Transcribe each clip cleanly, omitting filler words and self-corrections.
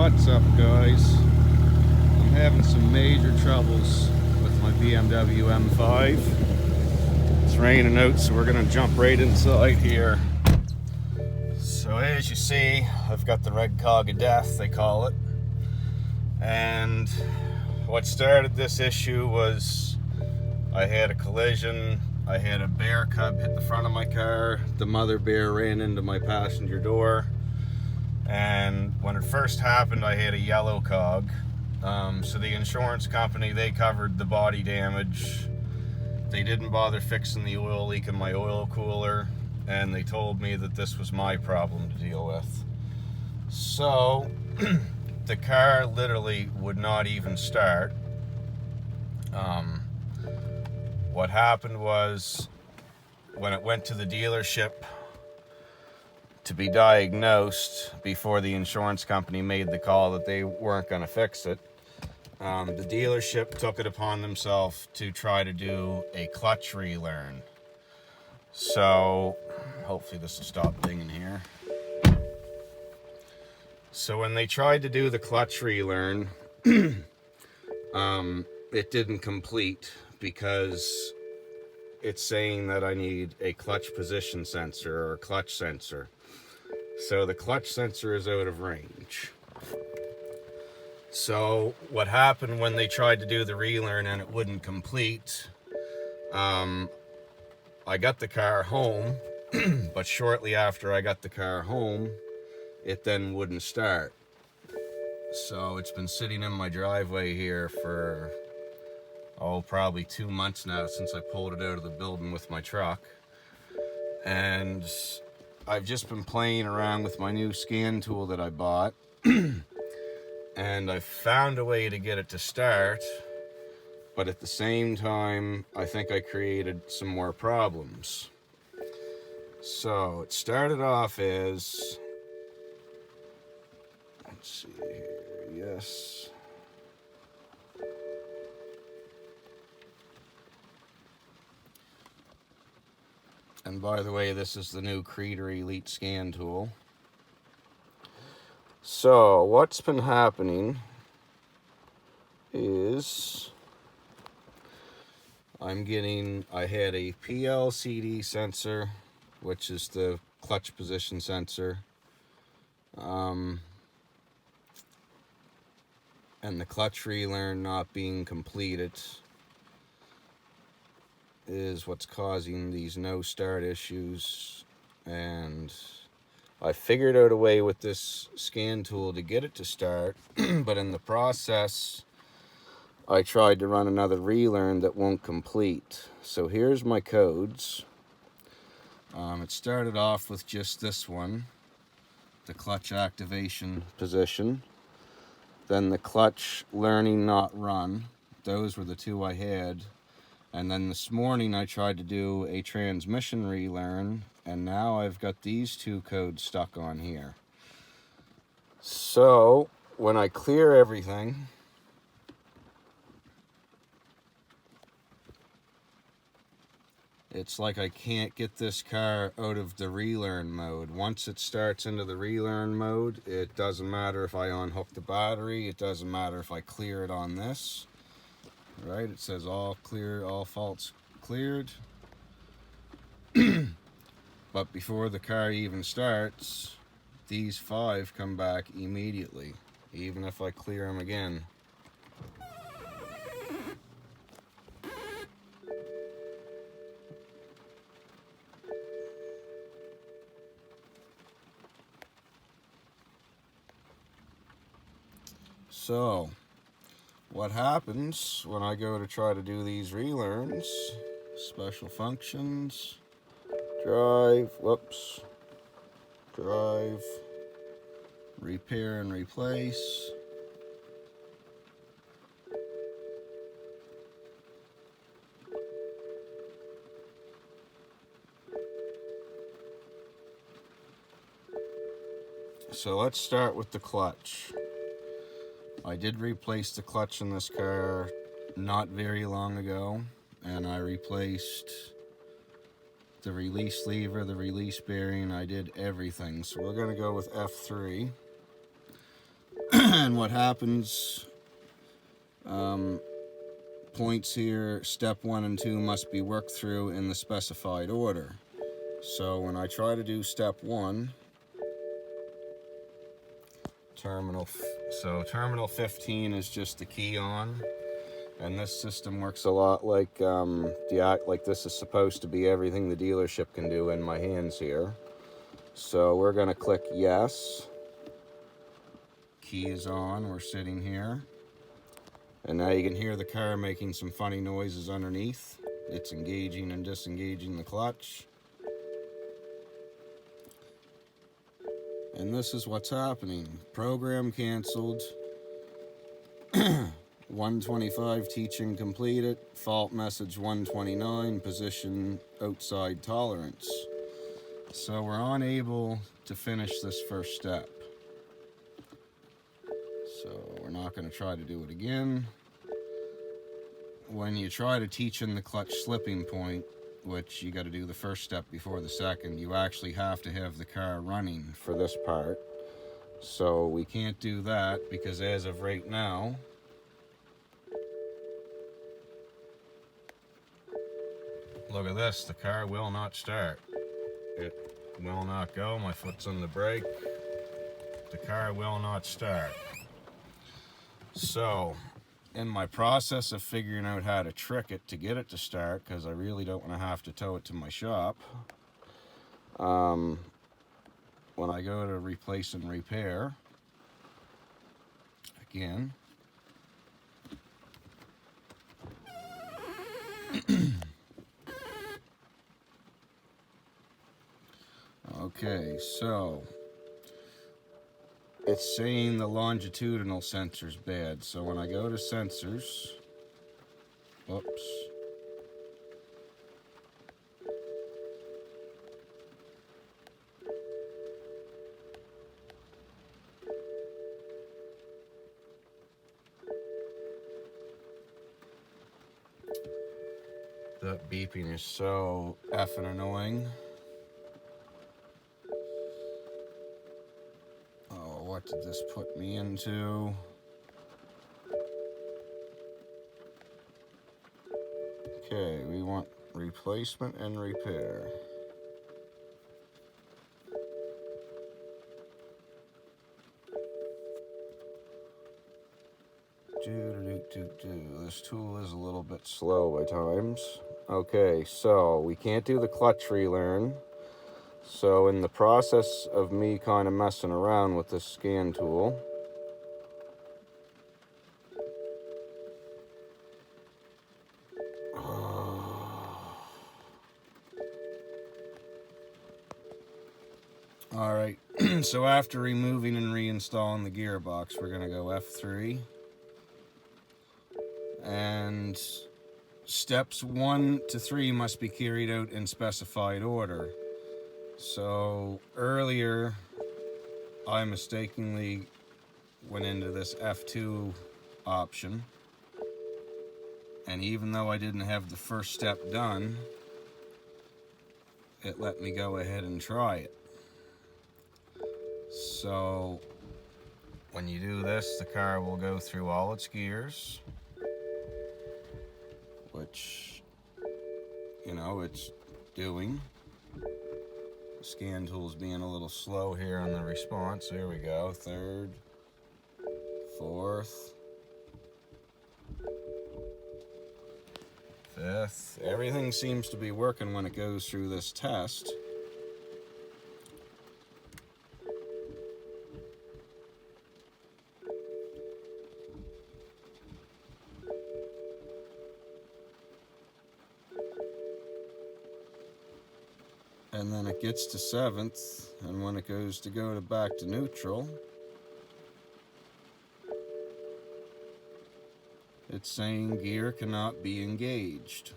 What's up, guys? I'm having some major troubles with my BMW M5. It's raining out, so we're gonna jump right inside here. So as you see, I've got the red cog of death, they call it. And what started this issue was I had a collision. I had a bear cub hit the front of my car. The mother bear ran into my passenger door. And when it first happened, I had a yellow cog. So the insurance company, they covered the body damage. They didn't bother fixing the oil leak in my oil cooler, and they told me that this was my problem to deal with. So the car literally would not even start. What happened was, when it went to the dealership to be diagnosed, before the insurance company made the call that they weren't going to fix it, the dealership took it upon themselves to try to do a clutch relearn. So hopefully this will stop dinging here. So when they tried to do the clutch relearn, it didn't complete because it's saying that I need a clutch position sensor or a clutch sensor. So the clutch sensor is out of range. So what happened when they tried to do the relearn and it wouldn't complete, I got the car home, but shortly after I got the car home, it then wouldn't start. So it's been sitting in my driveway here for, probably 2 months now since I pulled it out of the building with my truck. And I've just been playing around with my new scan tool that I bought. And I found a way to get it to start, but at the same time, I think I created some more problems. So it started off as, let's see here, yes. And by the way, this is the new Creator Elite scan tool. So what's been happening is I had a PLCD sensor, which is the clutch position sensor, and the clutch relearn not being completed is what's causing these no start issues. And I figured out a way with this scan tool to get it to start, but in the process I tried to run another relearn that won't complete. So here's my codes. It started off with just this one, the clutch activation position, then the clutch learning not run. Those were the two I had. And then this morning I tried to do a transmission relearn, and now I've got these two codes stuck on here. So when I clear everything, it's like I can't get this car out of the relearn mode. Once it starts into the relearn mode, it doesn't matter if I unhook the battery, it doesn't matter if I clear it on this. Right, it says all clear, all faults cleared. But before the car even starts, these 5 come back immediately, even if I clear them again. So what happens when I go to try to do these relearns, special functions, drive, repair and replace. So let's start with the clutch. I did replace the clutch in this car not very long ago, and I replaced the release lever, the release bearing. I did everything. So we're going to go with F3. And what happens, points here, step 1 and 2 must be worked through in the specified order. So when I try to do step 1, terminal 15 is just the key on, and this system works a lot like like this is supposed to be everything the dealership can do in my hands here. So we're going to click yes. Key is on, we're sitting here. And now you can hear the car making some funny noises underneath. It's engaging and disengaging the clutch. And this is what's happening. Program canceled. 125 teaching completed. Fault message 129, position outside tolerance. So we're unable to finish this first step. So we're not going to try to do it again. When you try to teach in the clutch slipping point, which you got to do the first step before the second, you actually have to have the car running for this part. So we can't do that because as of right now, look at this, the car will not start. It will not go, my foot's on the brake. The car will not start. So, in my process of figuring out how to trick it to get it to start, because I really don't want to have to tow it to my shop, when I go to replace and repair, again, okay, so it's saying the longitudinal sensor's bad. So when I go to sensors, oops. That beeping is so effing annoying. What did this put me into? Okay, we want replacement and repair. This tool is a little bit slow by times. Okay, so we can't do the clutch relearn. So in the process of me kind of messing around with this scan tool, all right, so after removing and reinstalling the gearbox, we're going to go F3. And steps 1 to 3 must be carried out in specified order. So earlier, I mistakenly went into this F2 option. And even though I didn't have the first step done, it let me go ahead and try it. So when you do this, the car will go through all its gears, which, you know, it's doing. The scan tool's being a little slow here on the response. There we go. 3rd, 4th, 5th. Everything seems to be working when it goes through this test. And then it gets to 7th, and when it goes to go back to neutral, it's saying gear cannot be engaged.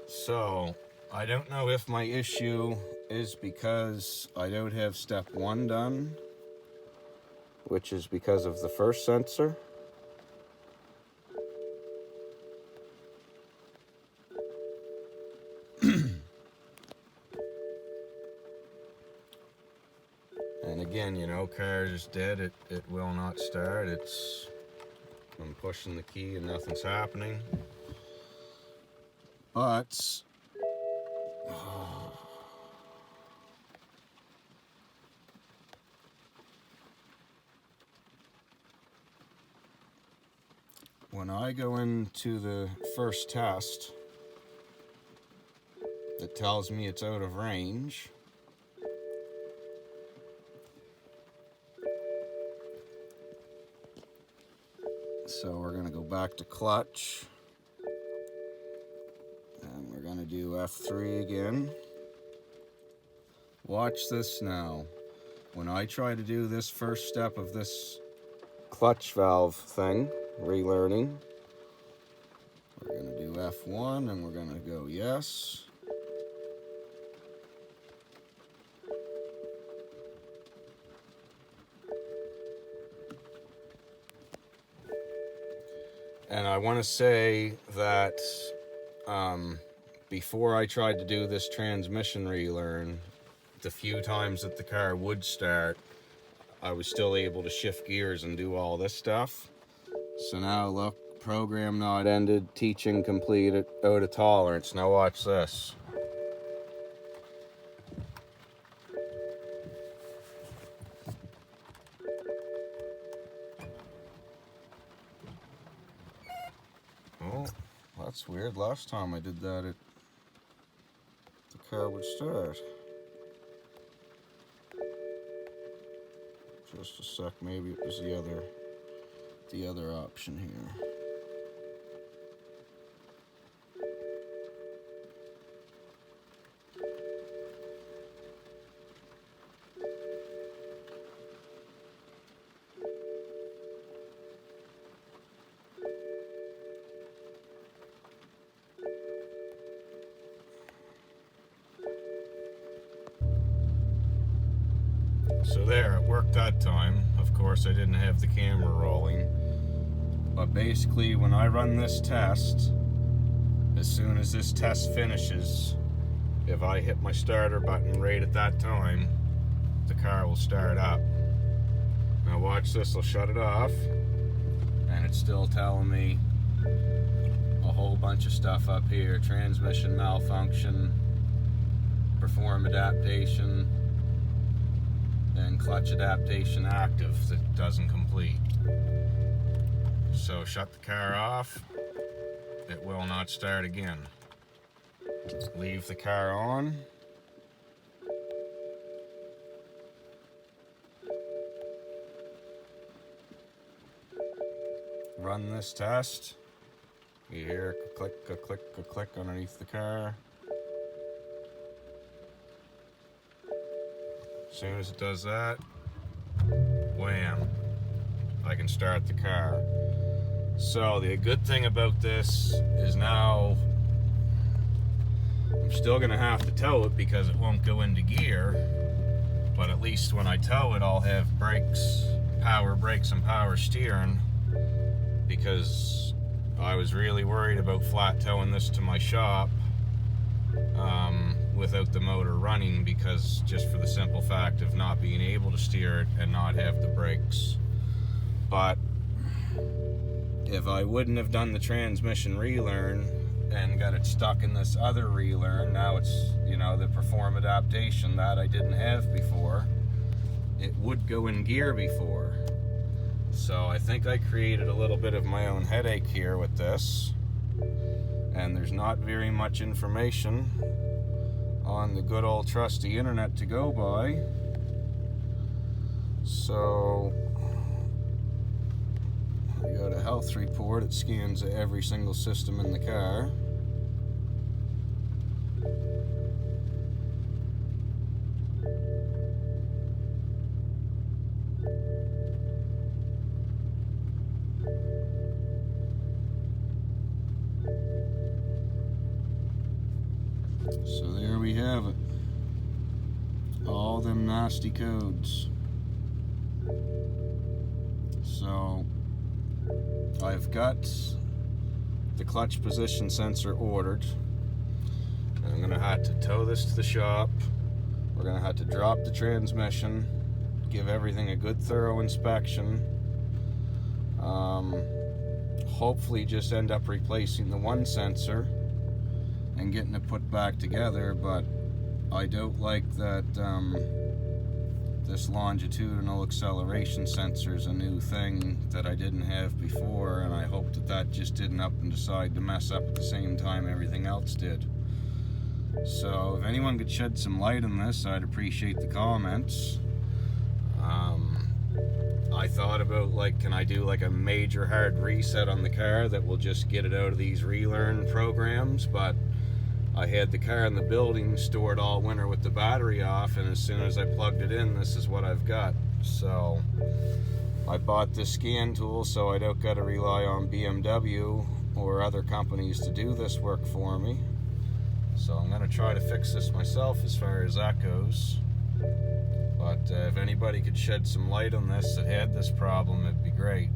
So I don't know if my issue is because I don't have step 1 done, which is because of the first sensor. again, you know, car is dead. It will not start. I'm pushing the key and nothing's happening. But when I go into the first test, it tells me it's out of range. So we're going to go back to clutch. And we're going to do F3 again. Watch this now. When I try to do this first step of this clutch valve thing, relearning, we're going to do F1 and we're going to go yes. And I want to say that before I tried to do this transmission relearn, the few times that the car would start, I was still able to shift gears and do all this stuff. So now look, program not ended, teaching completed, out of tolerance. Now watch this. Oh, that's weird. Last time I did that, the car would start. Just a sec, maybe it was the other option here. So there, it worked that time. Of course, I didn't have the camera rolling. But basically, when I run this test, as soon as this test finishes, if I hit my starter button right at that time, the car will start up. Now watch this, I'll shut it off, and it's still telling me a whole bunch of stuff up here. Transmission malfunction, perform adaptation, and clutch adaptation active that doesn't complete. So shut the car off, it will not start again. Leave the car on. Run this test. You hear a click, a click, a click underneath the car. As soon as it does that, wham, I can start the car. So the good thing about this is now I'm still gonna have to tow it because it won't go into gear, but at least when I tow it, I'll have brakes, power brakes and power steering, because I was really worried about flat towing this to my shop without the motor running, because just for the simple fact of not being able to steer it and not have the brakes. But if I wouldn't have done the transmission relearn and got it stuck in this other relearn, now it's, you know, the perform adaptation that I didn't have before, it would go in gear before. So I think I created a little bit of my own headache here with this, and there's not very much information on the good old trusty internet to go by. So I got a health report. It scans every single system in the car. So there we have it. All them nasty codes. So I've got the clutch position sensor ordered. I'm gonna have to tow this to the shop. We're gonna have to drop the transmission give everything a good thorough inspection. Hopefully just end up replacing the one sensor and getting it put back together, but I don't like that this longitudinal acceleration sensor is a new thing that I didn't have before, and I hope that that just didn't up and decide to mess up at the same time everything else did. So if anyone could shed some light on this, I'd appreciate the comments. I thought about, like, can I do like a major hard reset on the car that will just get it out of these relearn programs, but I had the car in the building stored all winter with the battery off, and as soon as I plugged it in, this is what I've got. So I bought this scan tool so I don't got to rely on BMW or other companies to do this work for me. So I'm going to try to fix this myself as far as that goes. But if anybody could shed some light on this that had this problem, it'd be great.